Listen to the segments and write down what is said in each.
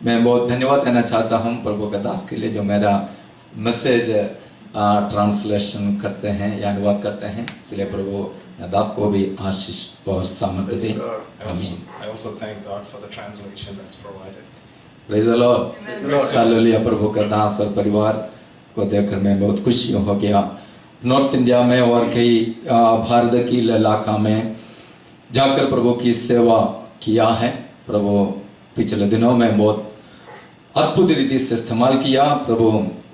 मैं बहुत धन्यवाद देना चाहता हूँ प्रभु का दास के लिए जो मेरा मैसेज ट्रांसलेशन करते हैं या अनुवाद करते हैं, इसलिए प्रभु दास को भी आशीष और सामर्थ्य दे। आमीन। I also thank God for the translation that's provided. Praise the Lord. Hallelujah. प्रभु का दास और परिवार को देखकर मैं बहुत खुशी हो गया। नॉर्थ इंडिया में और कई भारत की इलाका में जाकर प्रभु की सेवा किया है। प्रभु पिछले दिनों में बहुत अद्भुत रीति से इस्तेमाल किया। प्रभु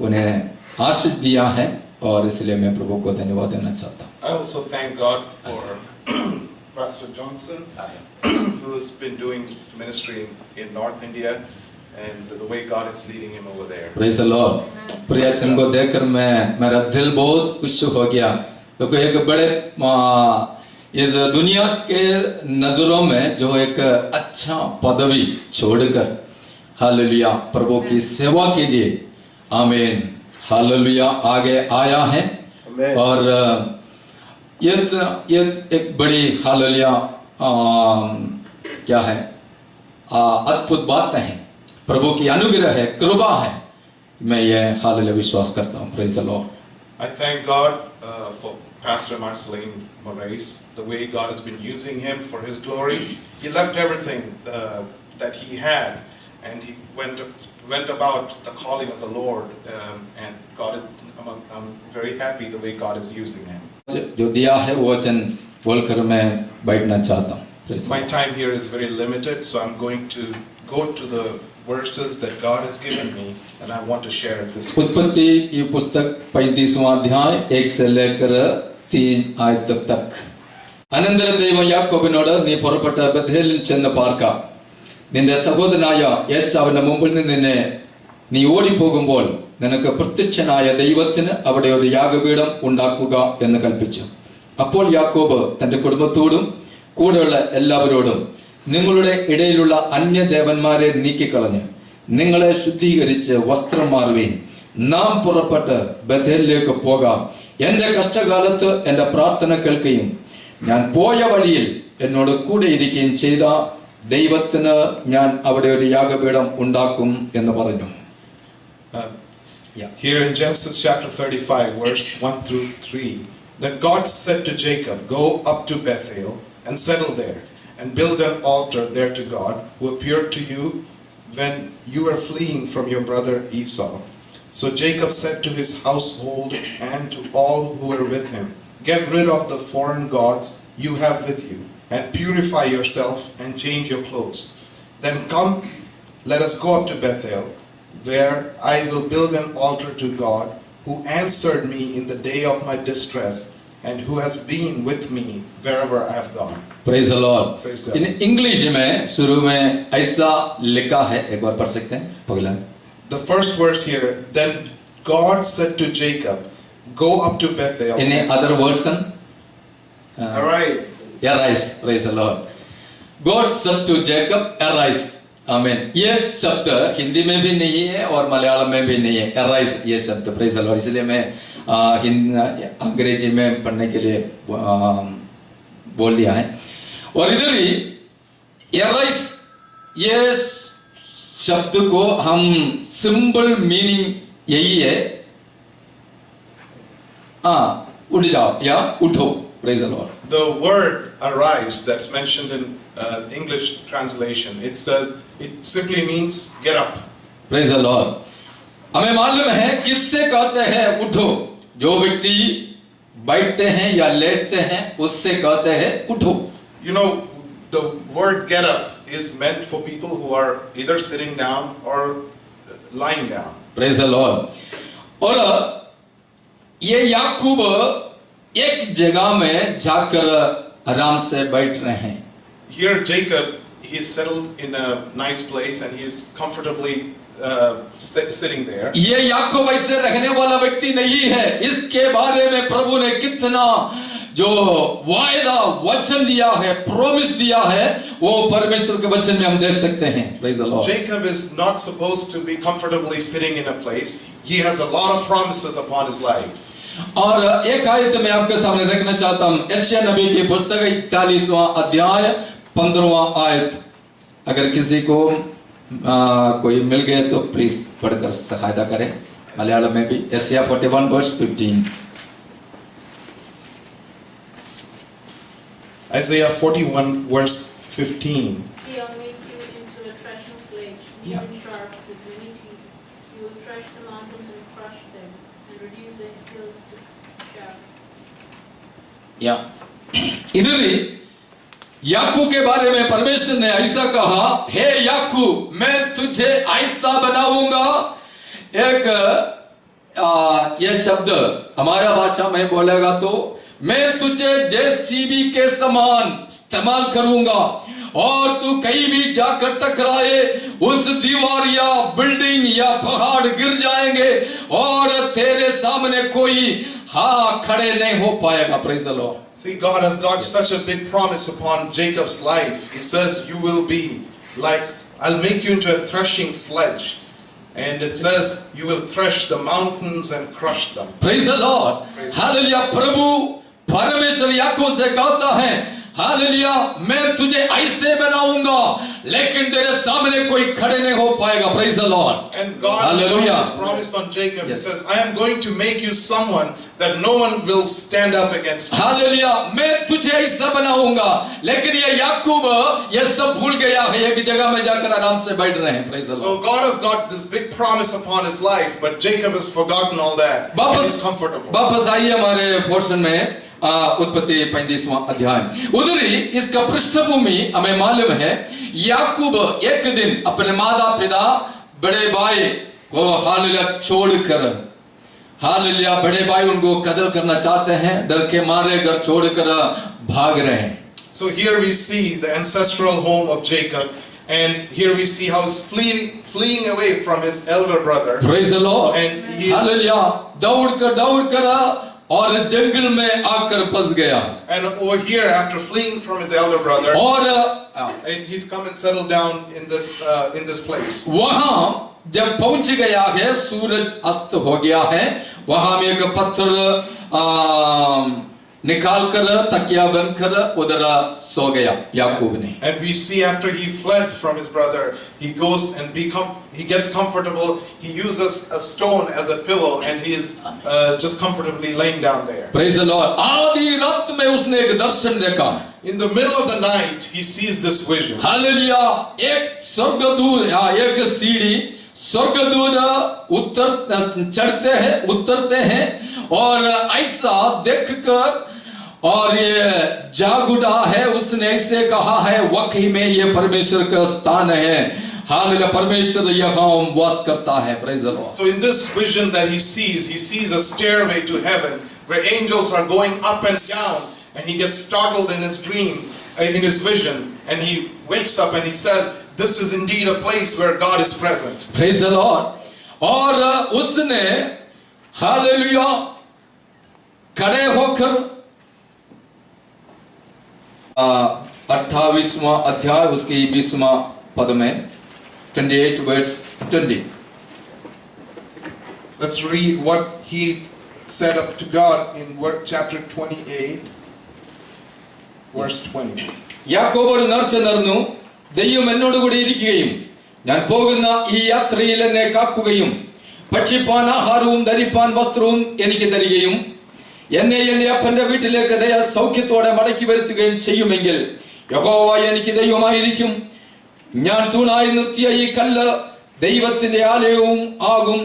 उन्हें आशीष दिया है और इसलिए मैं प्रभु को धन्यवाद देना चाहता हूँ। I also thank God for Pastor Johnson, who's been doing ministry in North India, and the way God is leading him over there. Praise the Lord. प्रियजन को देखकर मेरा दिल बहुत खुश हो गया, क्योंकि एक बड़े इस दुनिया के नजरों में जो एक अच्छा पदवी छोड़कर हालेलुया प्रभु की सेवा के लिए आमीन हालेलुया आगे आया है। और ये एक बड़ी हालेलुया क्या है अद्भुत बात है, प्रभु की अनुग्रह है, कृपा है। मैं ये हालेलुया विश्वास करता हूँ। Praise the Lord. I thank God for Pastor Marceline Moraes, the way God has been using him for His glory. He left everything that he had, and he went about the calling of the Lord, and God. I'm very happy the way God is using him. जो दिया है वो वचन बोलकर मैं बैठना चाहता हूँ। My time here is very limited, so I'm going to go to the verses that God has given me, and I want to share it this week. उत्पत्ति की पुस्तक 35वां अध्याय 1 से लेकर 3 आयत तक। अनंतर ദൈവം യാക്കോബിനോട് നീ പുറപ്പെട്ട് ബേഥേലിൽ ചെന്ന് പാർക്ക, നിന്റെ സഹോദരനായ യേശാവിന്റെ മുമ്പിൽ നിന്ന് നീ ഓടിപ്പോകുമ്പോൾ നിനക്ക് പ്രത്യക്ഷനായ ദൈവത്തിന് അവിടെ ഒരു യാഗപീഠം ഉണ്ടാക്കുക എന്ന് കൽപ്പിച്ചു. അപ്പോൾ യാക്കോബ് തന്റെ കുടുംബത്തോടും കൂടെയുള്ള എല്ലാവരോടും നിങ്ങളുടെ ഇടയിലുള്ള അന്യദേവന്മാരെ നീക്കിക്കളഞ്ഞ് നിങ്ങളെ ശുദ്ധീകരിച്ച് വസ്ത്രം മാറുവീൻ, നാം പുറപ്പെട്ട് ബേഥേലിലേക്ക് പോകാം. എന്റെ കഷ്ടകാലത്ത് എന്റെ പ്രാർത്ഥന കേൾക്കുകയും ഞാൻ പോയ വഴിയിൽ എന്നോട് കൂടെ ഇരിക്കുകയും ചെയ്ത ദൈവത്തിന് ഞാൻ അവിടെ ഒരു യാഗപീഠം ഉണ്ടാക്കും എന്ന് പറഞ്ഞു. Here in Genesis chapter 35 verse 1 through 3, then God said to Jacob, go up to Bethel and settle there, and build an altar there to God, who appeared to you when you were fleeing from your brother Esau. So Jacob said to his household and to all who were with him, get rid of the foreign gods you have with you, and purify yourself and change your clothes. Then come, let us go up to Bethel, where I will build an altar to God, who answered me in the day of my distress, and who has been with me wherever I have gone. Praise the Lord. Praise God. In English में शुरू में ऐसा लिखा है, एक बार पढ़ सकते हैं पगला। The first verse here, then God said to Jacob, go up to Bethel. In other version, Arise. arise. Praise the Lord. God said to Jacob, arise. आमीन। ये शब्द हिंदी में भी नहीं है और मलयालम में भी नहीं है, arise ये शब्द। Praise the Lord. इसलिए मैं अंग्रेजी में पढ़ने के लिए बोल दिया है। और इधर ही arise ये शब्द को हम सिंपल मीनिंग यही है, उठ जाओ या उठो। Praise the Lord. The word arise that's mentioned in English translation, it simply means get up. Praise the Lord. हमें मालूम है किससे कहते हैं उठो, जो व्यक्ति बैठते हैं या लेटते हैं उससे कहते हैं उठो। You know, the word get up is meant for people who are either sitting down or lying down. Praise the Lord. और ये याकूब एक जगह में जाकर आराम से बैठ रहे हैं। Here Jacob, he is settled in a nice place and he is comfortably sitting there. ये याकूब ऐसे रहने वाला व्यक्ति नहीं है। इसके बारे में प्रभु ने कितना जो वायदा वचन दिया है, प्रॉमिस दिया है, वो परमेश्वर के वचन में हम देख सकते हैं। Praise the Lord. Jacob is not supposed to be comfortably sitting in a place. He has a lot of promises upon his life. और एक आयत मैं आपके सामने रखना चाहता हूं, यशायाह नबी की पुस्तक 41वां अध्याय 15वां आयत। अगर किसी को कोई मिल गए तो प्लीज पढ़कर सहायता करें, मलयालम में भी। यशायाह 41 verse 15। Isaiah 41 verse 15. See, I'll make you into a threshing sledge, Yeah. even sharp with many teeth. You will thresh the mountains and crush them, and reduce the hills to chaff. या इधर ही याकूब के बारे में परमेश्वर ने ऐसा कहा, हे याकूब मैं तुझे ऐसा बनाऊंगा। एक यह शब्द हमारा भाषा में बोलेगा तो मैं तुझे जेसीबी के समान इस्तेमाल करूंगा और तू कहीं भी जाकर टकराए उस दीवार या बिल्डिंग या पहाड़ गिर जाएंगे और तेरे सामने कोई खड़े नहीं हो पाएगा। Praise the Lord. See, God has got such a big promise upon Jacob's life. He says, you will be like, I'll make you into a threshing sledge. And it says, you will thresh the mountains and crush them. Praise the Lord. Hallelujah. प्रभु परमेश्वर याकूब से कहता है, hallelujah मैं तुझे ऐसे बनाऊंगा लेकिन तेरे सामने कोई खड़े नहीं हो पाएगा। Praise the Lord. And God has Hallelujah. got this promise on Jacob. Yes. He says, I am going to make you someone that no one will stand up against you. Hallelujah मैं तुझे ऐसा बनाऊंगा। लेकिन ये याकूब ये सब भूल गया है, एक जगह में जाकर आराम से बैठ रहे हैं। Praise the Lord. So God has got this big promise upon his life, but Jacob has forgotten all that. And he's comfortable. वापस आइए हमारे पोर्शन में, उत्पत्ति 35वां अध्याय। उधर ही इसका पृष्ठभूमि हमें मालूम है। याकूब एक दिन अपने माता पिता बड़े भाई को हालेलुया छोड़कर, हालेलुया बड़े भाई उनको कत्ल करना चाहते हैं, डर के मारे घर छोड़कर भाग रहे हैं। So here we see the ancestral home of Jacob, and here we see how he's fleeing away from his elder brother. Praise the Lord. And he is- hallelujah दौड़कर और जंगल में आकर फंस गया। And over here, after fleeing from his elder brother, और and he's come and settled down in this place. वहां जब पहुंच गया है, सूरज अस्त हो गया है, वहां में एक पत्थर निकाल कर तकिया बनकर उधर सो गया याकूब ने। And we see after he fled from his brother, he goes and he gets comfortable. He uses a stone as a pillow, and he is just comfortably laying down there. Praise the Lord. आधी रात में उसने एक दर्शन देखा। In the middle of the night, he sees this vision. Hallelujah एक स्वर्गदूत एक सीढ़ी स्वर्गदूत उतरते हैं और ऐसा देखकर और ये जाग उठा है। उसने ऐसे कहा है, वाकई में ये परमेश्वर का स्थान है। हालेलुया परमेश्वर यहाँ वास करता है। Praise the Lord. So in this vision that he sees a stairway to heaven where angels are going up and down, and he gets startled in his dream, in his vision, and he wakes up and he says, this is indeed a place where God is present. Praise the Lord. और उसने hallelujah खड़े होकर 28वां अध्याय उसकी 20वां पद में 28 verse 20। Let's read what he said up to God in chapter 28, verse 20. യാക്കോബ് ഒരു നേർച്ച നേർന്നു, ദൈവം എന്നോട് കൂടി ഇരിക്കുകയും ഞാൻ പോകുന്ന ഈ യാത്രയിൽ എന്നെ കാക്കുകയും ഭക്ഷിപ്പാൻ ആഹാരവും ധരിപ്പാൻ വസ്ത്രവും എനിക്ക് തരികയും എന്നെ എന്റെ അപ്പന്റെ വീട്ടിലേക്ക് സൗഖ്യത്തോടെ മടക്കി വരുത്തുകയും ചെയ്യുമെങ്കിൽ യഹോവ എനിക്ക് ദൈവമായിരിക്കും, ഞാൻ തൂണായി നിർത്തിയ ഈ കല്ല് ദൈവത്തിന്റെ ആലയവും ആകും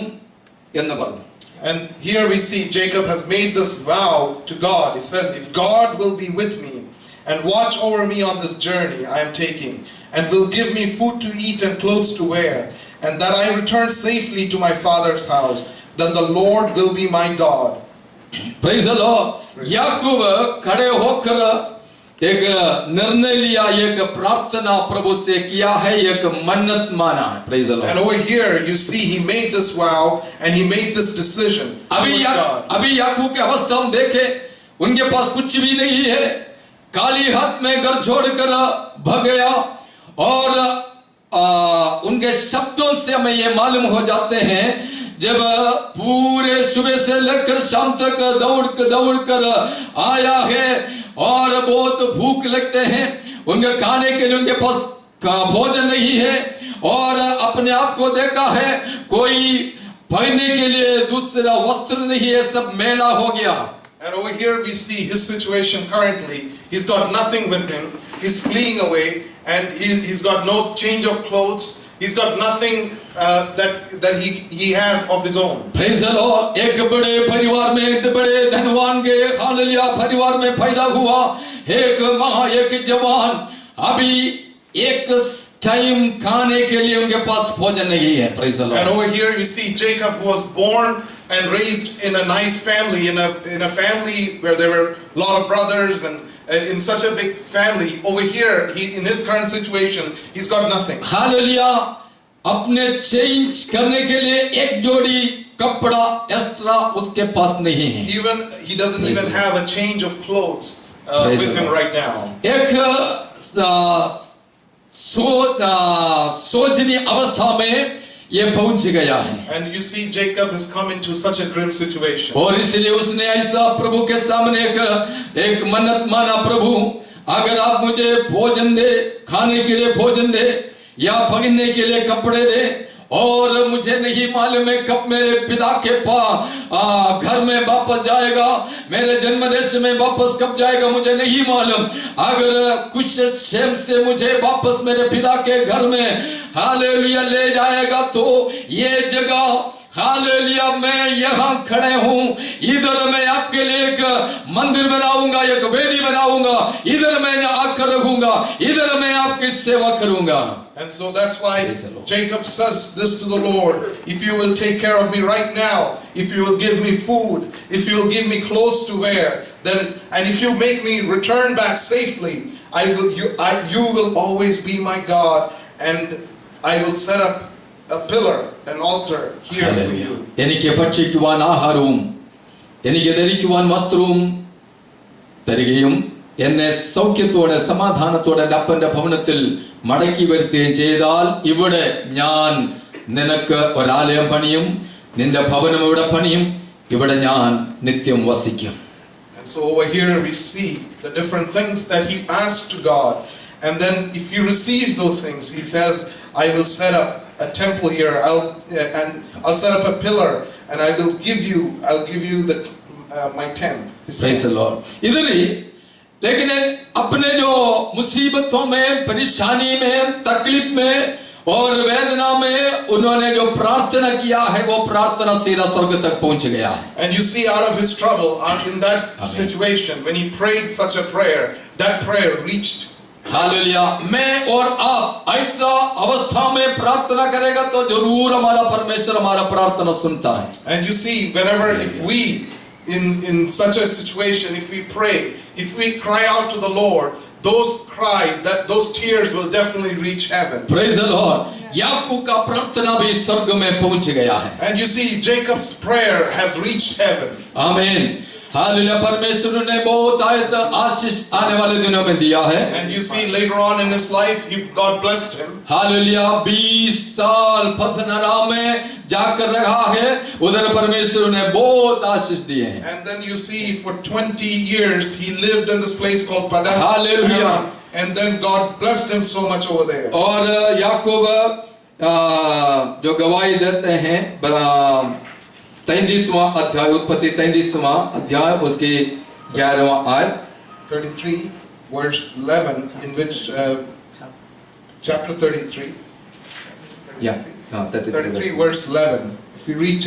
എന്ന് പറഞ്ഞു. And here we see Jacob has made this vow to God. He says, if God will be with me and watch over me on this journey I am taking, and will give me food to eat and clothes to wear, and that I return safely to my father's house, then the Lord will be my God. Praise the Lord. याकूब खड़े होकर एक निर्णय लिया, एक प्रार्थना प्रभु से किया है, एक मन्नत माना है। Praise the Lord. And over here you see he made this vow and he made this decision towards God. अभी याकूब की अवस्था हम देखे, उनके पास कुछ भी नहीं है, काली हाथ में घर छोड़कर भाग गया और उनके शब्दों से हमें ये मालूम हो जाते हैं, जब पूरे सुबह से लेकर शाम तक दौड़ कर आया है और बहुत भूख लगते हैं, उनके खाने के लिए उनके पास भोजन नहीं है और अपने आप को देखा है कोई पहनने के लिए दूसरा वस्त्र नहीं है, सब मैला हो गया। And over here we see his situation currently. He's got nothing with him. He's fleeing away, and he's got no change of clothes. He's got nothing that he has of his own. Praise the Lord. एक बड़े परिवार में, एक बड़े धनवान के hallelujah परिवार में पैदा हुआ एक जवान, अभी एक टाइम खाने के लिए उनके पास भोजन नहीं है। Praise the Lord. And over here you see Jacob, who was born and raised in a nice family, in a family where there were a lot of brothers, and in such a big family. Over here, in his current situation, he's got nothing. Hallelujah. अपने change करने के लिए एक जोड़ी कपड़ा extra उसके पास नहीं है। Even he doesn't Praise even the have a change of clothes Praise with the him Lord. right now. एक सोचनी अवस्था में ये पहुंच गया है। And you see Jacob has come into such a grim situation. और इसलिए उसने ऐसा प्रभु के सामने एक मन्नत माना, प्रभु अगर आप मुझे भोजन दे, खाने के लिए भोजन दे या पहनने के लिए कपड़े दे, और मुझे नहीं मालूम है कब मेरे पिता के घर में वापस जाएगा, मेरे जन्म देश में वापस कब जाएगा मुझे नहीं मालूम। अगर कुछ क्षेम से मुझे वापस मेरे पिता के घर में हालेलुया ले जाएगा तो ये जगह हालेलुया मैं यहाँ खड़े हूँ, इधर मैं आपके लिए एक मंदिर बनाऊंगा, एक वेदी बनाऊंगा, इधर मैं आकर रहूंगा, इधर मैं आपकी सेवा करूंगा। And so that's why Praise the Lord. Jacob says this to the Lord: if you will take care of me right now, if you will give me food, if you will give me clothes to wear, then, and if you make me return back safely, you will always be my God, and I will set up a pillar, an altar here for Hallelujah. you. എനിക്ക് ഭക്ഷിക്കുവാൻ ആഹാരവും എനിക്ക് ധരിക്കുവാൻ വസ്ത്രവും തരികയും എന്നെ സൗഖ്യത്തോടെ സമാധാനത്തോടെ എൻ്റെ അപ്പന്റെ ഭവനത്തിൽ മടക്കി വരുത്തുകയും ചെയ്താൽ ഇവിടെ ഞാൻ നിനക്ക് ഒരാലയം പണിയും, നിന്റെ ഭവനം ഇവിടെ പണിയും, ഇവിടെ ഞാൻ നിത്യം വസിക്കും. And so over here we see the different things that he asked to God, and then if he receives those things, he says, I will set up a temple here, I'll set up a pillar, and I'll give you my tent. Praise the Lord. इधर ही लेकिन अपने जो मुसीबतों में, परेशानी में, तकलीफ में और वेदना में उन्होंने जो प्रार्थना किया है वो प्रार्थना सीधा स्वर्ग तक पहुंच गया है। And you see, out of his trouble, in that Amen. situation, when he prayed such a prayer, that prayer reached. Hallelujah. मैं और आप ऐसा अवस्था में प्रार्थना करेगा तो जरूर हमारा परमेश्वर हमारा प्रार्थना सुनता है। And you see, whenever, if we in such a situation, if we pray, if we cry out to the Lord, those tears will definitely reach heaven. Praise the Lord. याकूब का प्रार्थना भी स्वर्ग में पहुंच गया है। And you see, Jacob's prayer has reached heaven. आमीन। Hallelujah. परमेश्वर ने बहुत आयत आशीष आने वाले दिनों में दिया है। And you see, later on in his life, God blessed him. Hallelujah. 20 साल पथनरा में जाकर रहा है, उधर परमेश्वर ने बहुत आशीष दिए हैं। And then you see, for 20 years he lived in this place called Padan. Hallelujah. Aram. And then God blessed him so much over there. और याकूब जो गवाही देते हैं 33वां अध्याय, उत्पत्ति 33वां अध्याय उसके 11वां आयत 33 verse 11, in which chapter 33 या 33 verse 11. If you read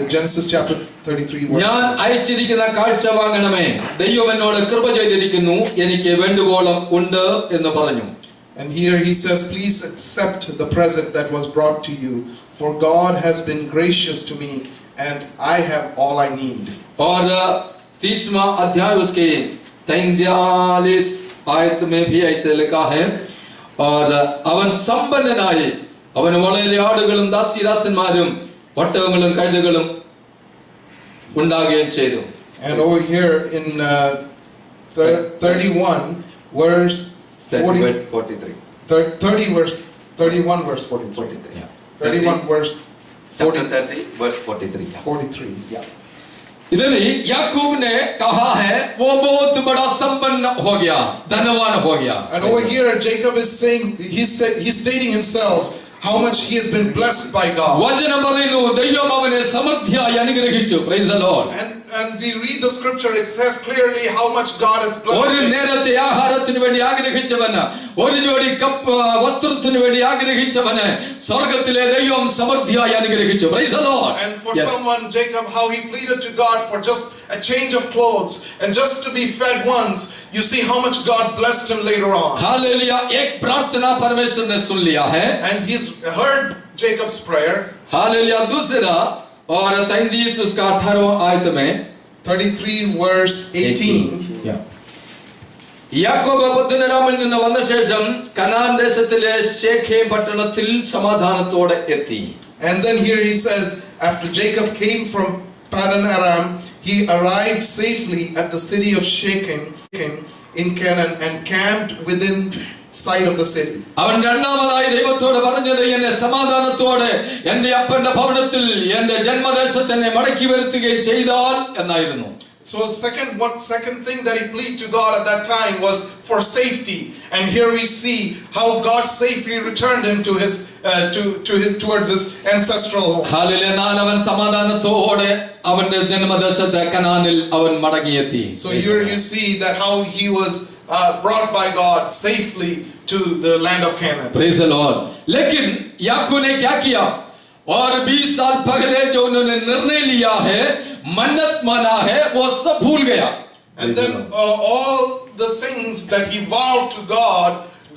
Genesis chapter 33 verse ഞാൻ 11. അയച്ചിരിക്കുന്ന കാഴ്ച വാങ്ങണമേ, ദൈവം എന്നോട് കൃപ ചെയ്തിരിക്കുന്നു, എനിക്ക് വേണ്ടുവോളം ഉണ്ട് എന്ന് പറഞ്ഞു. And here he says, please accept the present that was brought to you, for God has been gracious to me, and I have all I need. और 30वां अध्याय उसके 43 आयत में भी ऐसे लिखा है, और അവൻ സമ്പന്നനായി, അവന് വളരെ ആടുകളും ദാസീദാസന്മാരും ഒട്ടകങ്ങളും കഴുതകളും ഉണ്ടാകുകയും ചെയ്തു. And over here in 31 verse 30 verse 43. 31 verse 43. Yeah. 31 verse Chapter 30 verse 43. Yeah. 43. Yeah. इधर ही याकूब ने कहा है वो बहुत बड़ा संपन्न हो गया, धनवान हो गया. And over here, Jacob is saying, he's stating himself how much he has been blessed by God. വചനം പറയുന്നു ദൈവം അവനെ സമൃദ്ധിയായി അനുഗ്രഹിച്ചു. Praise the Lord. And we read the scripture, it says clearly how much God has blessed ഒരു him. നേരത്തെ ആഹാരത്തിന് വേണ്ടി ആഗ്രഹിച്ചവന്, ഒരു ജോഡി വസ്ത്രത്തിന് വേണ്ടി ആഗ്രഹിച്ചവന് സ്വർഗത്തിലെ ദൈവം സമൃദ്ധിയായി അനുഗ്രഹിച്ചു. Praise the Lord. And for Yes. someone, Jacob, how he pleaded to God for just a change of clothes and just to be fed once, you see how much God blessed him later on. Hallelujah. एक प्रार्थना परमेश्वर ने सुन लिया है. And he's heard Jacob's prayer. Hallelujah. दूसरा और 33 उसका 18वां आयत में 33 verse 18. യാക്കോബ് പദ്ദൻഅരാമിൽ നിന്ന് വന്ന ശേഷം കനാൻ ദേശത്തിലെ ശേഖേം പട്ടണത്തിൽ സമാധാനത്തോടെ എത്തി. And then here he says, after Jacob came from Paddan Aram, he arrived safely at the city of Shechem in Canaan and camped within sight of the city. അവൻ രണ്ടാമതായി ദൈവത്തോട് പറഞ്ഞത് എന്നെ സമാധാനത്തോടെ എൻ്റെ അപ്പന്റെ ഭവനത്തിൽ എൻ്റെ ജന്മദേശത്തെ മടക്കി വരുത്തുകയും ചെയ്താൽ എന്നായിരുന്നു. So second thing that he pleaded to God at that time was for safety, and here we see how God safely returned him to his towards his ancestral home. Hallelujah. അവൻ സമാധാനത്തോടെ അവന്റെ ജന്മദേശത്തെ കനാനിൽ അവൻ മടങ്ങിയെത്തി. So here you see that how he was brought by God safely to the land of Canaan. Praise the Lord. लेकिन याकूब ने क्या किया? और 20 साल पहले जो उन्होंने निर्णय लिया है, मन्नत माना है, वो सब भूल गया. And then all the things that he vowed to God,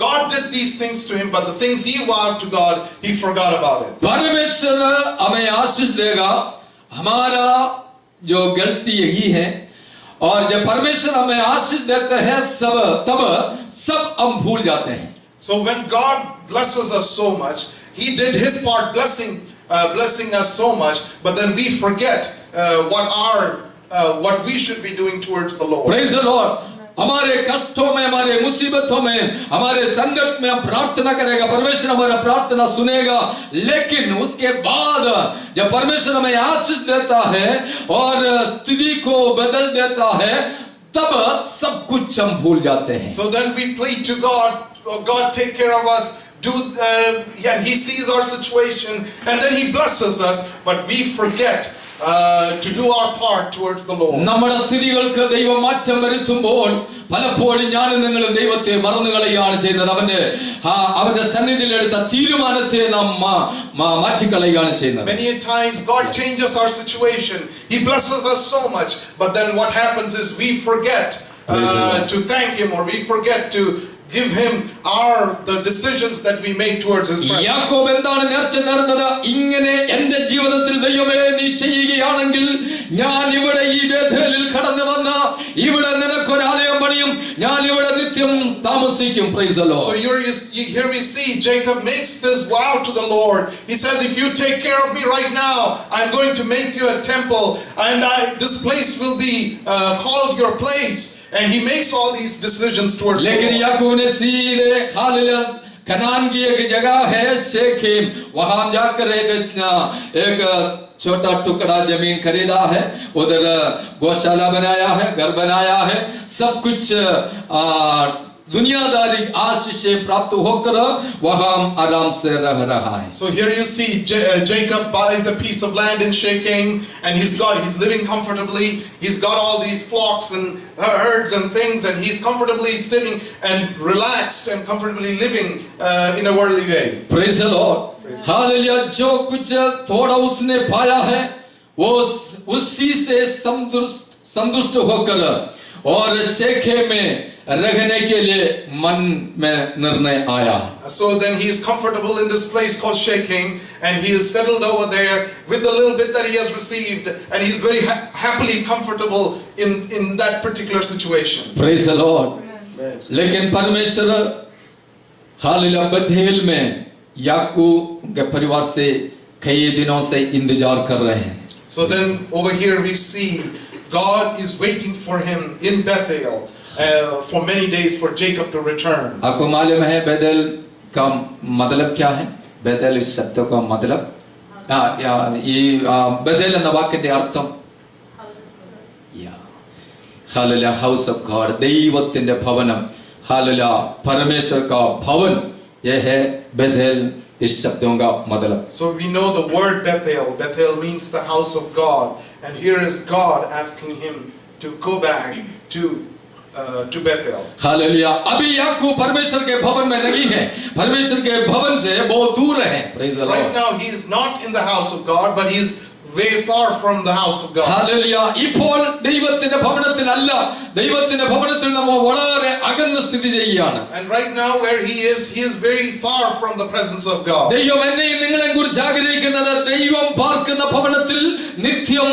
God did these things to him, but the things he vowed to God, he forgot about it. परमेश्वर हमें आशीष देगा. हमारा जो गलती यही है, और जब परमेश्वर हमें आशीष देते हैं सब हम भूल जाते हैं. So when God blesses us so much, he did his part blessing us so much, but then we forget what we should be doing towards the Lord. Praise the Lord. हमारे कष्टों में, हमारे मुसीबतों में, हमारे संकट में हम प्रार्थना करेगा, परमेश्वर हमारा प्रार्थना सुनेगा. लेकिन उसके बाद जब परमेश्वर हमें आशीष देता है और स्थिति को बदल देता है, तब सब कुछ हम भूल जाते हैं. So then we plead to God, oh God, take care of us. And he sees our situation, and then he blesses us, but we forget to do our part towards the Lord. നമ്മുടെ സ്ഥിതികൾക്ക് ദൈവം മാറ്റം വരുത്തുമ്പോൾ പലപ്പോഴും ഞാനും നിങ്ങളും ദൈവത്തെ മറന്നുകളയുകയാണ് ചെയ്യുന്നത്. അവന്റെ സന്നിധിയിൽ എടുത്ത തീരുമാനത്തെ നാം മാറ്റിക്കളയുകയാണ് ചെയ്യുന്നത്. Many a times God changes our situation, he blesses us so much, but then what happens is we forget to thank him, or we forget to give him the decisions that we made towards his presence. യാക്കോബ് എന്താണ് നേർച്ച നേർന്നത്? ഇങ്ങനെ എൻ്റെ ജീവിതത്തിൽ ദൈവമേ നീ ചെയ്യുകയാണെങ്കിൽ ഞാൻ ഇവിടെ ഈ ബേഥേലിൽ കടന്നു വന്ന ഇവിടെ നിനക്കൊരു ആലയം പണിയും, ഞാൻ ഇവിടെ നിത്യം താമസിക്കും. Praise the Lord. So here we see Jacob makes this vow to the Lord. He says, if you take care of me right now, I'm going to make you a temple, and this place will be called your place. And he makes all these decisions towards the Lord. लेकिन याकूब ने सीधे hallelujah Kanan की एक जगह है शेखेम, वहां जाकर एक छोटा टुकड़ा जमीन खरीदा है, उधर गौशाला बनाया है, घर बनाया है, सब कुछ दुनियादारी आशीष से प्राप्त होकर वहां आराम से रह रहा है. So here you see Jacob buys a piece of land in Shechem, and he's living comfortably. He's got all these flocks and herds and things, and he's comfortably sitting and relaxed and comfortably living in a worldly way. Praise the Lord. Hallelujah. जो कुछ थोड़ा उसने पाया है वो उसी से संतुष्ट होकर और शेखे में रहने के लिए मन में निर्णय आया. So then he is comfortable in this place called Shechem, and he is settled over there with the little bit that he has received, and he is very happily comfortable in that particular situation. Praise the Lord. लेकिन परमेश्वर hallelujah Bethel में याकूब के परिवार से कई दिनों से इंतजार कर रहे हैं. So then over here we see God is waiting for him in Bethel for many days for Jacob to return. आपको मालूम है बेथेल का मतलब क्या है? बेथेल इस शब्द का मतलब ये बेथेल എന്ന വാക്കിന്റെ അർത്ഥം हालेलुया, हाउस ऑफ गॉड, ദൈവത്തിന്റെ ഭവനം. हालेलुया, परमेश्वर का भवन, यह है बेथेल. इस शब्दों का मतलब. So we know the word Bethel. Bethel means the house of God. And here is God asking him to go back to Bethel. Hallelujah, अभी याकूब परमेश्वर के भवन में नहीं है, परमेश्वर के भवन से बहुत दूर है. Praise the Lord. Right now he is not in the house of God, but he is way far from the house of God. Hallelujah, ഇപ്പോൾ ദൈവത്തിന്റെ ഭവനത്തിൽ അല്ല, ദൈവത്തിന്റെ ഭവനത്തിൽ നമ്മൾ വളരെ അകന്ന് സ്ഥിതി ചെയ്യുകയാണ്. And right now where he is very far from the presence of God. ദൈവം എന്നെയും നിങ്ങളെയും കുറിച്ച് ആഗ്രഹിക്കുന്നത് ദൈവം പാർക്കുന്ന ഭവനത്തിൽ നിത്യം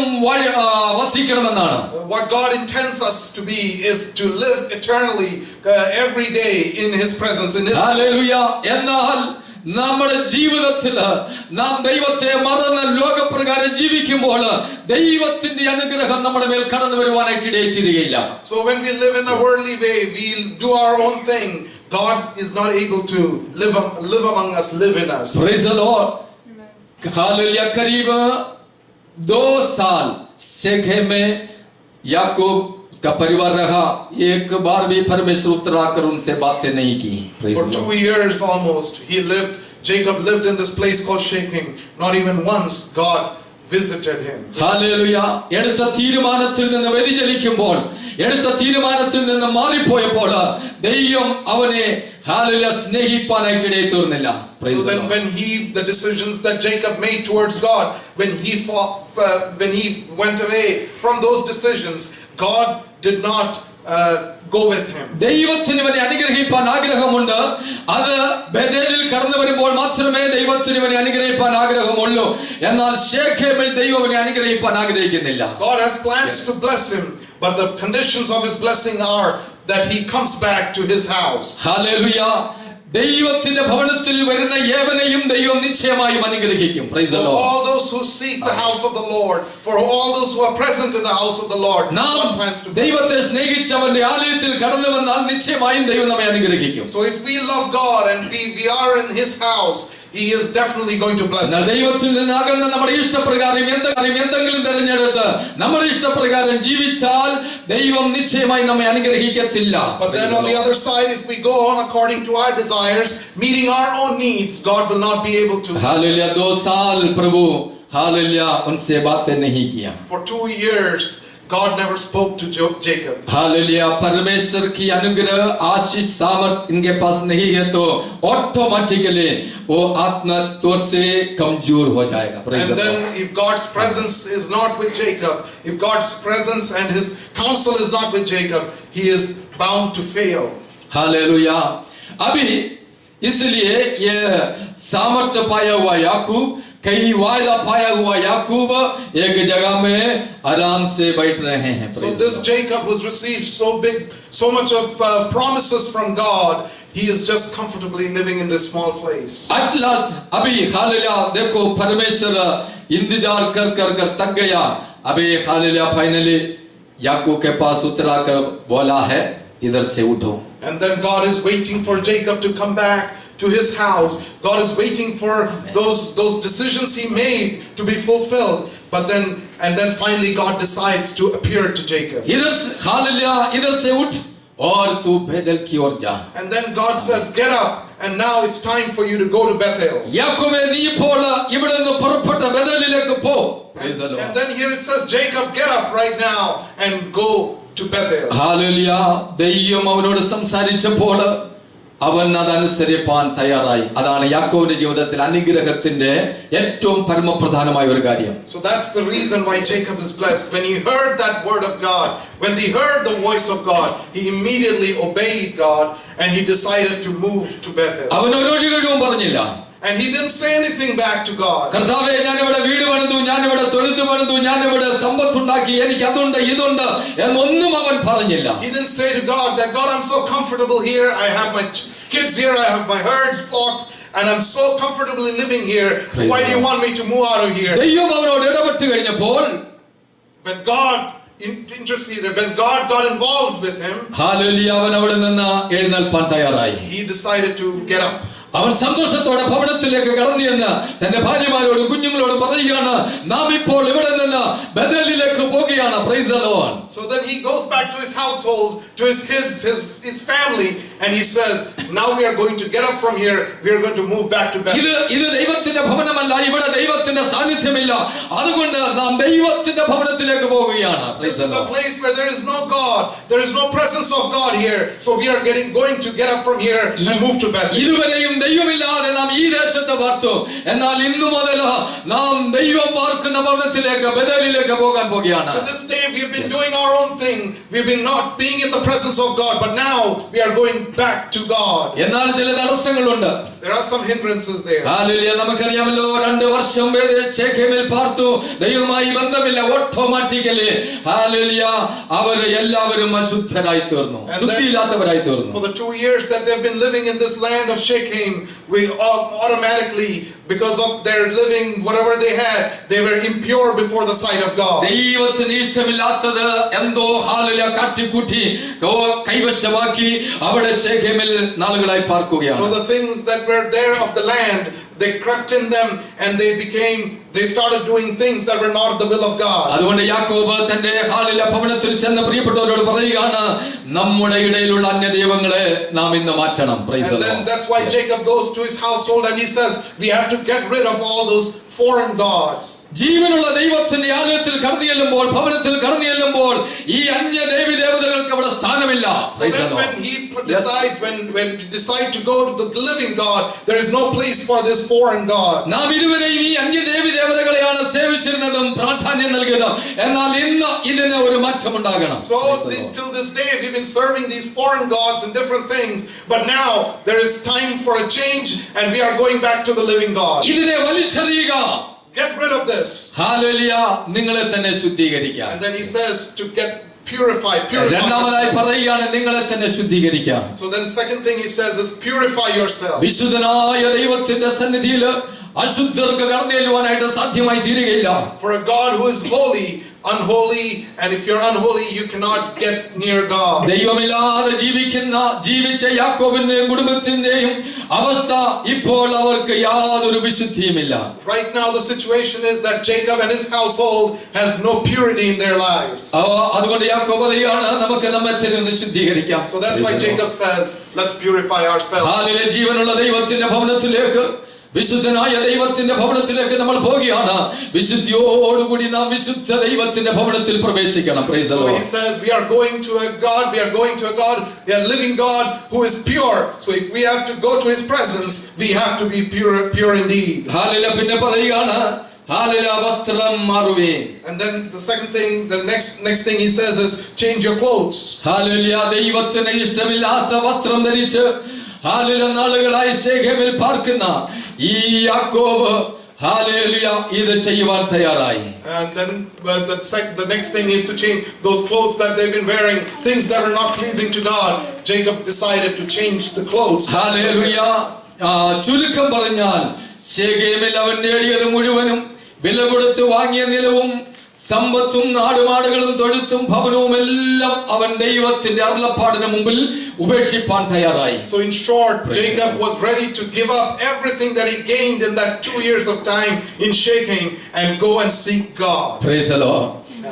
വസിക്കണമെന്നാണ്. What God intends us to be is to live eternally every day in his presence, in his hallelujah. എന്നാൽ നമ്മുടെ ജീവിതത്തിൽ നാം ദൈവത്തെ മറന്ന് ലോകപ്രകാരം ജീവിക്കുമ്പോൾ ദൈവത്തിന്റെ അനുഗ്രഹം നമ്മുടെ മേൽ കടന്നു വരുവാനായിട്ട് ഇടയായിത്തീരുകയില്ല. So when we live in a worldly way, we'll do our own thing. God is not able to live among us, live in us. Praise the Lord. Hallelujah. करीब 2 साल शेखेम में याकूब का परिवार रहा, एक बार भी परमेश्वर उतराकर उनसे बातें नहीं की. For 2 years almost Jacob lived in this place called Shechem. Not even once God visited him. Hallelujah. എടുത്ത തീരുമാനത്തിൽ നിന്ന് വ്യതിചലിക്കുമ്പോൾ, എടുത്ത തീരുമാനത്തിൽ നിന്ന് മാറിപ്പോയപ്പോൾ ദൈവം അവനെ hallelujah സ്നേഹിപ്പാനായിട്ട് ഇടയായിത്തീർന്നില്ല. So then when the decisions that Jacob made towards God, when he went away from those decisions, God did not go with him. ദൈവത്തിന് ഇവനെ അനുഗ്രഹിപ്പാൻ ആഗ്രഹമുണ്ട്. അത് ബേഥേലിൽ കടന്നു വരുമ്പോൾ മാത്രമേ ദൈവത്തിന് ഇവനെ അനുഗ്രഹിപ്പാൻ ആഗ്രഹമുള്ളൂ. എന്നാൽ ശേഖേമിൽ ദൈവം ഇവനെ അനുഗ്രഹിപ്പാൻ ആഗ്രഹിക്കുന്നില്ല. God has plans to bless him, but the conditions of his blessing are that he comes back to his house. Hallelujah. ദൈവത്തിന്റെ ഭവനത്തിൽ വരുന്ന ഏവനെയും ദൈവം നിശ്ചയമായും അനുഗ്രഹിക്കും. Praise the For Lord. all those who seek the house of the Lord, for all those who are present in the house of the Lord, God plans to bless. ദൈവത്തെ സ്നേഹിച്ചവന്റെ ആലയത്തിൽ കടന്നു വന്നാൽ നിശ്ചയമായും ദൈവം നമ്മെ അനുഗ്രഹിക്കും. So if we love God and we are in his house, he is definitely going to bless us. ദൈവത്തിൽ നിന്നാകുന്ന നമ്മുടെ ഇഷ്ടപ്രകാരം എന്തെങ്കിലും തിരഞ്ഞെടുത്ത് നമ്മുടെ ഇഷ്ടപ്രകാരം ജീവിച്ചാൽ ദൈവം നിശ്ചയമായി നമ്മെ അനുഗ്രഹിക്കത്തില്ല. But then on the other side, if we go on according to our desires, meeting our own needs, God will not be able to. Hallelujah. 2 साल प्रभु हालेलुया उनसे बातें नहीं किया. For 2 years God never spoke to Jacob. Hallelujah. परमेश्वर की अनुग्रह आशीष सामर्थ इनके पास नहीं है तो ऑटोमेटिकली वो आत्मत्व से कमजोर हो जाएगा. And then if God's presence is not with Jacob, if God's presence and his counsel is not with Jacob, he is bound to fail. Hallelujah. अभी इसलिए ये सामर्थ्य पाया हुआ याकूब, कई वायदा पाया हुआ याकूब एक जगह में आराम से बैठ रहे हैं. So this Jacob who's received so much of promises from God, he is just comfortably living in this small place. At last अभी हालेलुया देखो परमेश्वर इंतजार कर थक गया. अभी हालेलुया फाइनली याकूब के पास उतरा कर बोला है इधर से उठो. And then God is waiting for Jacob to come back to his house. God is waiting for those decisions he made to be fulfilled. But then finally God decides to appear to Jacob. इधर से उठ और तू Bethel की ओर जा. And then God says, get up, and now it's time for you to go to Bethel. യാക്കോബേ നീ ഇപ്പോൾ ഇവിടെ നിന്ന് പുറപ്പെട്ട ബേഥേലിലേക്ക് പോ. And then here it says, Jacob, get up right now and go to Bethel. Hallelujah. ദൈവം അവനോട് സംസാരിച്ചപ്പോൾ അവൻ അതനുസരിപ്പാൻ തയ്യാറായി. അതാണ് യാക്കോബിന്റെ ജീവിതത്തിൽ അനുഗ്രഹത്തിന്റെ ഏറ്റവും പരമപ്രധാനമായ ഒരു കാര്യം. So that's the reason why Jacob is blessed. When he heard that word of God, when he heard the voice of God, he immediately obeyed God and he decided to move to Bethel. അവൻ ഒരു കഴിവും പറഞ്ഞില്ല. And he didn't say anything back to God. കർത്താവേ ഞാനിവിടെ വീട് പണിതു, ഞാനിവിടെ തൊഴുത്ത് പണിതു, ഞാനിവിടെ സമ്പത്തുണ്ടാക്കി, എനിക്ക് അതുണ്ട് ഇതുണ്ട് എന്നൊന്നും അവൻ പറഞ്ഞില്ല. He didn't say to God that God, I'm so comfortable here, I have my kids here, I have my herds, flocks, and I'm so comfortably living here. Why do you want me to move out of here? ദൈവം അവനോട് ഇടപെട്ട് കഴിഞ്ഞപ്പോൾ When God interceded, when God got involved with him, hallelujah അവൻ അവിടെ നിന്ന് എഴുന്നേൽപ്പാൻ തയ്യാറായി. he decided to get up. അവൻ സന്തോഷത്തോടെ ഭവനത്തിലേക്ക് കടന്നു എന്ന് തന്റെ ഭാര്യമാരോടും കുഞ്ഞുങ്ങളോടും പറയുകയാണ്, നാം ഇപ്പോൾ ഇവിടെ നിന്ന് ബേഥേലിലേക്ക് പോകുകയാണ്. Price the Lord. So then he goes back to his household, to his kids, his family, and he says, now we are going to get up from here, we are going to move back to Bethel. ഇത് ദൈവത്തിന്റെ ഭവനമല്ല, ഇവിടെ ദൈവത്തിന്റെ സാന്നിധ്യമില്ല, അതുകൊണ്ട് നാം ദൈവത്തിന്റെ ഭവനത്തിലേക്ക് പോകുകയാണ്. This is a place where there is no God, there is no presence of God here, so we are going to get up from here and move to Bethel. ഇതുവരെയും ദൈവമില്ലാതെ നാം ഈ ദേശത്ത് പാർത്തു, എന്നാൽ ഇന്നു മുതൽ നാം ദൈവം പാർക്കുന്ന ഭവനത്തിലേക്ക് ബേഥേലിലേക്ക് പോകാൻ പോകുകയാണ്. So this day we have been doing our own thing, we have been not being in the presence of God, but now we are going back to God. എന്നാൽ ചില തടസ്സങ്ങളുണ്ട്. There are some hindrances there. Hallelujah. നമുക്കറിയാമല്ലോ, 2 വർഷം ശേഖേമിൽ പാർത്തു, ദൈവവുമായി ബന്ധമില്ല. Automatically hallelujah അവർ എല്ലാവരും അശുദ്ധരായി തീർന്നു, ശുദ്ധിയില്ലാത്തവരായി തീർന്നു. For the 2 years that they have been living in this land of Shechem, we automatically, because of their living whatever they had, they were impure before the sight of God. ദൈവത്തിന് ഇഷ്ടമില്ലാത്തത് എന്തോ hallelujah കാട്ടിക്കൂട്ടി കൈവശമാക്കി അവിടെ ശേഖേമിൽ നാളുകളായി പാർക്കുകയാണ്. So the things that were there of the land, they crept in them and they started doing things that were not the will of God. അതുകൊണ്ട് യാക്കോബ് തന്റെ hallelujah ഭവനത്തിൽ ചെന്ന് പ്രിയപ്പെട്ടവരോട് പറയുകയാണ്, നമ്മുടെ ഇടയിലുള്ള അന്യദൈവങ്ങളെ നാം ഇന്ന് മാറ്റണം. Price the Lord. That's why Jacob goes to his household and he says, we have to get rid of all those foreign gods. ജീവനുള്ള ദൈവത്തിന്റെ ആലയത്തിൽ കടന്നു ചെല്ലുമ്പോൾ, ഭവനത്തിൽ കടന്നു ചെല്ലുമ്പോൾ ഈ അന്യ ദേവതകൾക്ക് അവിടെ സ്ഥാനമില്ല. So then when he decides, when we decide to go to the living God, there is no place for this foreign god. നാം ഇതുവരെയും ഈ അന്യ ദേവതകളെയാണ് സേവിച്ചിരുന്നതും പ്രാധാന്യം നൽകിയതും, എന്നാൽ ഇന്ന് ഇതിന് ഒരു മാറ്റം ഉണ്ടാകണം. So till this day we've been serving these foreign gods and different things, but now there is time for a change and we are going back to the living God. ഇതിനെ വലിച്ചെറിയുക. Get rid of this. Hallelujah. നിങ്ങളെ തന്നെ ശുദ്ധീകരിക്കുക. And then he says to get purified. രണ്ടാമതായി പറയുകയാണ്, നിങ്ങളെ തന്നെ ശുദ്ധീകരിക്കുക. So then second thing he says is purify yourself. വിശുദ്ധനായ ദൈവത്തിന്റെ സന്നിധിയിൽ അശുദ്ധർക്ക് കടന്നു ചെല്ലുവാനായിട്ട് സാധ്യമായി തീരുകയില്ല. For a God who is holy, unholy, and if you're unholy you cannot get near God. ദൈവമില്ലാതെ ജീവിച്ച യാക്കോബിന്റെയും കുടുംബത്തിന്റെയും അവസ്ഥ ഇപ്പോൾ അവർക്ക് യാതൊരു വിശുദ്ധിയുമില്ല. Right now the situation is that Jacob and his household has no purity in their lives. അതുകൊണ്ട് യാക്കോബ് പറയുകയാണ്, നമുക്ക് നമ്മെ തന്നെ ശുദ്ധീകരിക്കാം. So that's why Jacob says, let's purify ourselves. Hallelujah. ജീവനുള്ള ദൈവത്തിന്റെ ഭവനത്തിലേക്ക്, വിശുദ്ധനായ ദൈവത്തിന്റെ ഭവനത്തിലേക്ക് നമ്മൾ പോകുകയാണ്. വിശുദ്ധിയോടുകൂടി നാം വിശുദ്ധ ദൈവത്തിന്റെ ഭവനത്തിൽ പ്രവേശിക്കണം. Praise the So he Lord. says we are going to a God, a living God who is pure. So if we have to go to his presence, we have to be pure indeed. Hallelujah. പിന്നെ പറയുകയാണ്, hallelujah, വസ്ത്രം മാറുവിൻ. And then the second thing, the next thing he says is change your clothes. Hallelujah. ദൈവത്തിന് ഇഷ്ടമില്ലാത്ത വസ്ത്രം ധരിച്ച് hallelujah നാളുകളായി ശേഖേമിൽ പാർക്കുന്ന ഈ യാക്കോബ് ഹല്ലേലൂയ ഇത് ചെയ്യുവാൻ തയ്യാറായി. And then the next thing is to change those clothes that they've been wearing, things that are not pleasing to God. Jacob decided to change the clothes. Hallelujah. ചുരുക്കം പറഞ്ഞാൽ ശേഖേമിൽ അവൻ നേടിയത് മുഴുവനും, വില കൊടുത്ത് വാങ്ങിയ നിലവും സമ്പത്തും നാടുമാടുകളും തൊഴുത്തും ഭവനവും എല്ലാം അവൻ ദൈവത്തിന്റെ അരുളപ്പാടിന് മുമ്പിൽ ഉപേക്ഷിപ്പാൻ തയ്യാറായി. So in short, Jacob was ready to give up everything that he gained in that 2 years of time in Shechem and go and seek God. Praise the Lord.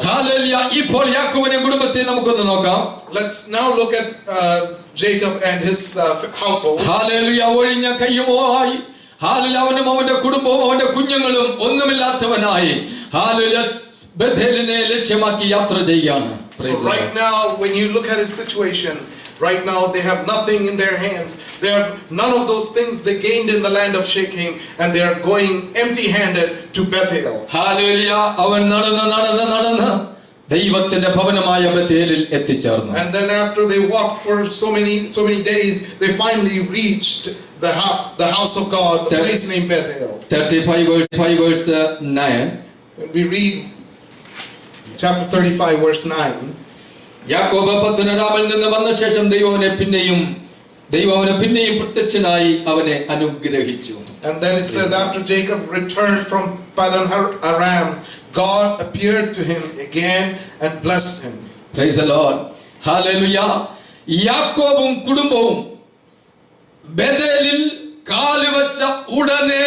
Hallelujah. ഇപ്പോൾ യാക്കോബിന്റെ കുടുംബത്തെ നമുക്കൊന്ന് നോക്കാം. Let's now look at Jacob and his household. Hallelujah. ഒഴിഞ്ഞ കയ്യുമായി hallelujah അവനും അവന്റെ കുടുംബവും അവന്റെ കുഞ്ഞുങ്ങളും ഒന്നുമില്ലാത്തവനായി ഹല്ലേലൂയ ബേഥേലിനെ ലക്ഷ്യമാക്കി യാത്ര ചെയ്യുകയാണ്. So right now when you look at his situation, right now they have nothing in their hands. They have none of those things they gained in the land of Shechem, and they are going empty-handed to Bethel. Hallelujah. അവൻ നടന്ന് ദൈവത്തിന്റെ ഭവനമായ ബേഥേലിൽ എത്തിച്ചേർന്നു. And then after they walked for so many days, they finally reached the house of God, the place named Bethel. 35 verse 9. When we read chapter 35 verse 9, യാക്കോബ് പദ്ദൻഅരാമിൽ നിന്ന് വന്ന ശേഷം ദൈവം അവനെ പിന്നെയും പ്രത്യക്ഷനായി അവനെ അനുഗ്രഹിച്ചു. and then it says after Jacob returned from Paddan Aram, God appeared to him again and blessed him. Praise the Lord. Hallelujah. യാക്കോബും കുടുംബവും ബേഥേലിൽ കാല് വെച്ച ഉടനെ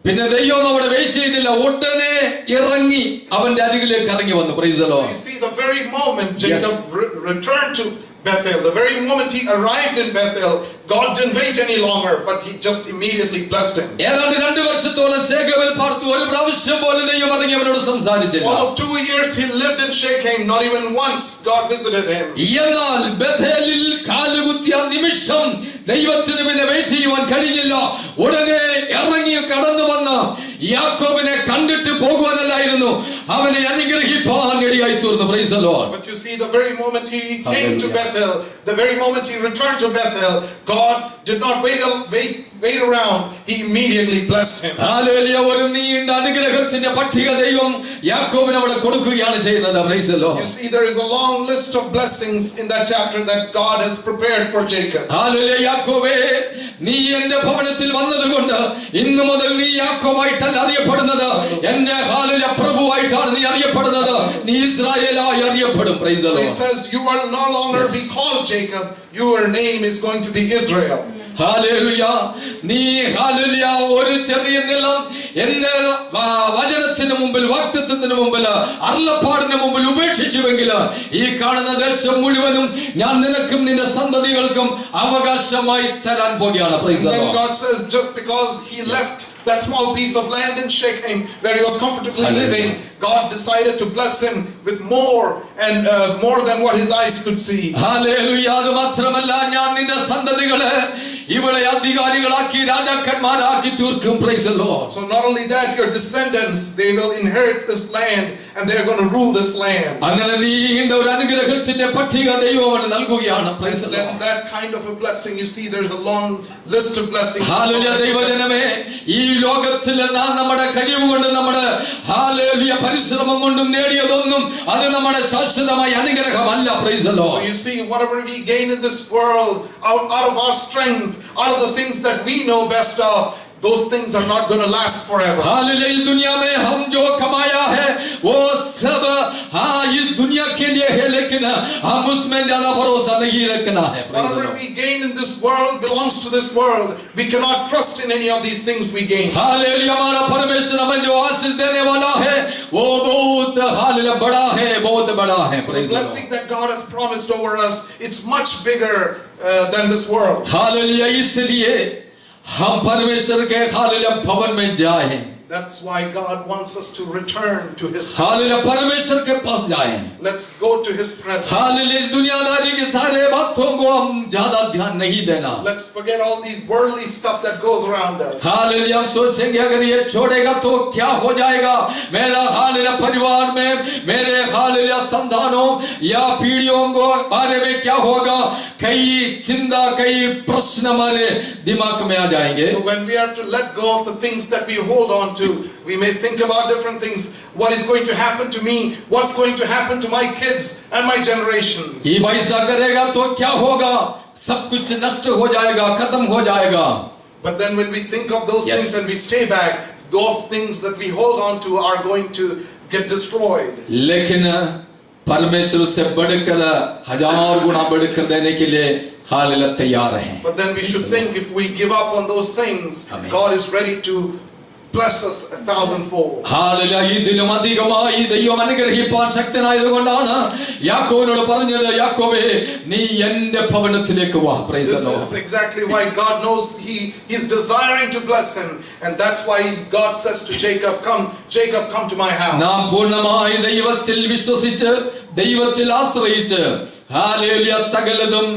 പിന്നെ ദൈവം അവിടെ വെയിറ്റ് ചെയ്തില്ല, ഉടനെ ഇറങ്ങി അവന്റെ അരികിലേക്ക് ഇറങ്ങി വന്നു. Price the Lord. You see, the very moment Jacob returned to Bethel, the very moment he arrived in Bethel, God didn't wait any longer, but he just immediately blessed him. ഏതാണ്ട് 2 വർഷത്തോളം ശേഖേമിൽ പാർത്തു. ഒരു പ്രാവശ്യം പോലും ദൈവം ഇറങ്ങി അവനോട് സംസാരിച്ചില്ല. Almost 2 years he lived in Shechem, not even once God visited him. എന്നാൽ ബഥേലിൽ കാലുകുത്തിയ നിമിഷം ദൈവത്തിന് പിന്നെ വെയിറ്റ് ചെയ്യുവാൻ കഴിഞ്ഞില്ല. ഉടനെ ഇറങ്ങി കടന്നു വന്ന യാക്കോബിനെ കണ്ടിട്ട് പോകുവാനല്ലായിരുന്നു, അവനെ അനുഗ്രഹിപ്പാൻ ഇടയായി തീർന്നു. Price the Lord. But you see, the very moment he came to Bethel, the very moment he returned to Bethel, God did not wait around. He immediately blessed him. Hallelujah. ഒരു നീണ്ട അനുഗ്രഹത്തിന്റെ പട്ടിക ദൈവം യാക്കോബിന് അവിടെ കൊടുക്കുകയാണ് ചെയ്യുന്നത്. Price the Lord. You see, there is a long list of blessings in that chapter that God has prepared for Jacob. Hallelujah. യാക്കോബേ, നീ എന്റെ ഭവനത്തിൽ വന്നതുകൊണ്ട് ഇന്നു മുതൽ നീ യാക്കോബായിട്ടല്ല അറിയപ്പെടുന്നത്, എന്റെ ഹല്ലേലൂയ പ്രഭുവായിട്ടാണ് നീ അറിയപ്പെടുന്നത്. നീ ഇസ്രായേലായി അറിയപ്പെടും. Praise the So he Lord. says, you will no longer be called Jacob, your name is going to be Israel. Hallelujah. നീ ഹല്ലേലൂയ ഒരു ചെറിയ നിലം എന്റെ വചനത്തിന് മുമ്പിൽ, വാഗ്ദത്തത്തിന് മുമ്പിൽ, അരുളപ്പാടിന് മുമ്പിൽ ഉപേക്ഷിച്ചുവെങ്കിൽ ഈ കാണുന്ന ദേശം മുഴുവനും ഞാൻ നിനക്കും നിന്റെ സന്തതികൾക്കും അവകാശമായി തരാൻ പോകുകയാണ്. Praise the And then Lord. God says, just because he left that small piece of land in Shechem where he was comfortably living, God decided to bless him with more and more than what his eyes could see. Hallelujah. അത് മാത്രമല്ല, ഞാൻ നിന്റെ സന്തതികളെ ഇവിടെ അധികാരികളാക്കി രാജാക്കന്മാരാക്കി തീർക്കും. Price the Lord. So not only that, your descendants, they will inherit this land and they are going to rule this land. അങ്ങനെ നീണ്ട ഒരു അനുഗ്രഹത്തിന്റെ പട്ടിക ദൈവം അവന് നൽകുകയാണ്. Praise the Then Lord. that kind of a blessing, you see, there's a long list of blessings. Hallelujah. ദൈവജനമേ, ഈ ലോകത്തിൽ നാം നമ്മുടെ കഴിവ് കൊണ്ട്, നമ്മുടെ ഹല്ലേലൂയ പരിശ്രമം കൊണ്ടും നേടിയതൊന്നും അത് നമ്മുടെ ശാശ്വതമായ അനുഗ്രഹമല്ല. Praise the So Lord. you see, whatever we gain in this world, out of our strength, out of the things that we know best of, those things are not going to last forever. Hallelujah. इस दुनिया में हम जो कमाया है वो सब इस दुनिया के लिए है, लेकिन हम उसमें ज्यादा भरोसा नहीं रखना है. Whatever we gain in this world belongs to this world. We cannot trust in any of these things we gain. Hallelujah. हमारा परमेश्वर हमें जो आशीष देने वाला है वो बहुत हालेलुया बड़ा है, बहुत बड़ा है. So the blessing that God has promised over us, it's much bigger than this world. Hallelujah. इसलिए हम परमेश्वर के हालेलुया भवन में जाएं. That's why God wants us to return to His. Hallelujah. परमेश्वर के पास जाएं. Let's go to His presence. Hallelujah. इस दुनियादारी के सारे बातों को हम ज्यादा ध्यान नहीं देना. Let's forget all these worldly stuff that goes around us. Hallelujah. हम सोचेंगे अगर ये छोड़ेगा तो क्या हो जाएगा मेरा हालेलुया परिवार में, मेरे हालेलुया संतानों या पीढ़ियों को बारे में क्या होगा. कई चिंता, कई प्रश्न हमारे दिमाग में आ जाएंगे. So when we have to let go of the things that we hold on to, we may think about different things. What is going to happen to me? What's going to happen to my kids and my generations? ये वैसा करेगा तो क्या होगा, सब कुछ नष्ट हो जाएगा, खत्म हो जाएगा. But then when we think of those Yes. things and we stay back, those things that we hold on to are going to get destroyed. लेकिन परमेश्वर से बढ़कर 1000 गुना बढ़कर देने के लिए हालेलुया तैयार हैं. But then we should think, if we give up on those things, Amen. God is ready to bless us 1,000-fold. Hallelujah. ഇതിലും അധികമായി ദൈവം അനുഗ്രഹിപ്പാൻ ശക്തനായതുകൊണ്ടാണ് യാക്കോബിനോട് പറഞ്ഞത്, യാക്കോബേ നീ എന്റെ ഭവനത്തിലേക്ക് വാ. Praise the This Lord. is exactly why God knows He is desiring to bless him, and that's why God says to Jacob, Jacob, come to my house. നാം പൂർണ്ണമായി ദൈവത്തിൽ വിശ്വസിച്ച്, ദൈവത്തിൽ ആശ്രയിച്ച് ഹല്ലേലൂയ സകലതും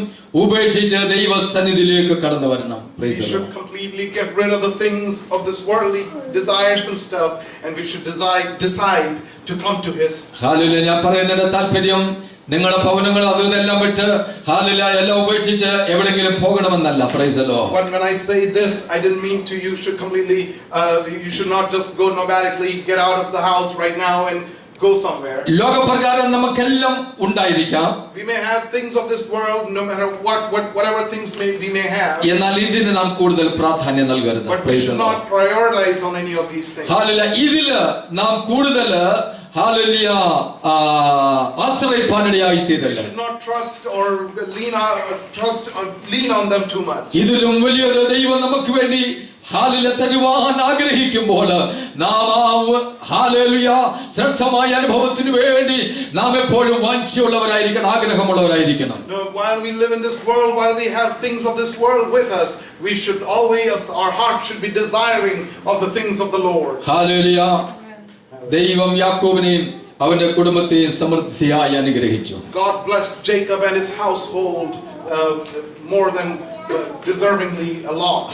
ഉപേക്ഷിച്ച് ദൈവസന്നിധിയിലേക്ക് കടന്നു വരണം. We praise the should Lord. completely get rid of the things of this worldly desires and stuff, and we should decide to come to His. Hallelujah. ഞാൻ പറയുന്നതിന്റെ താല്പര്യം നിങ്ങളുടെ ഭവനങ്ങൾ അത് ഇതെല്ലാം വിട്ട് ഹല്ലേലൂയ എല്ലാം ഉപേക്ഷിച്ച് എവിടെയെങ്കിലും പോകണമെന്നല്ല. Praise the Lord. When I say this, I didn't mean to you should completely you should not just go nomadically, get out of the house right now and go somewhere. ലോകപ്രകാരം നമുക്കെല്ലാം ഉണ്ടായിരിക്കാം. We may have things of this world, no matter whatever things we may have. എന്നാൽ ഇതിന് നാം കൂടുതൽ പ്രാധാന്യം നൽകരുത്. But we should not prioritize on any of these things. Hallelujah. ഇതില് നാം കൂടുതൽ ഹല്ലേലൂയ ആശ്രയിപ്പാനിടയായി We തീരല്ല. should not trust or lean on them too much. ഇതിലും വലിയൊരു ദൈവം നമുക്ക് വേണ്ടി ഹാലലുയ തരുവാൻ ആഗ്രഹിക്കുമ്പോൾ നാം ഹാലലുയ ശ്രേഷ്ഠമായ അനുഭവത്തിന് വേണ്ടി നാം എപ്പോഴും വാഞ്ചയുള്ളവരായിരിക്കണം, ആഗ്രഹമുള്ളവരായിരിക്കണം. While we live in this world, while we have things of this world with us, we should always, our heart should be desiring of the things of the Lord. ഹാലലുയ. ദൈവം യാക്കോബിനെയും അവന്റെ കുടുംബത്തെയും സമൃദ്ധിയായി അനുഗ്രഹിച്ചു. God blessed Jacob and his household more than deservingly a lot.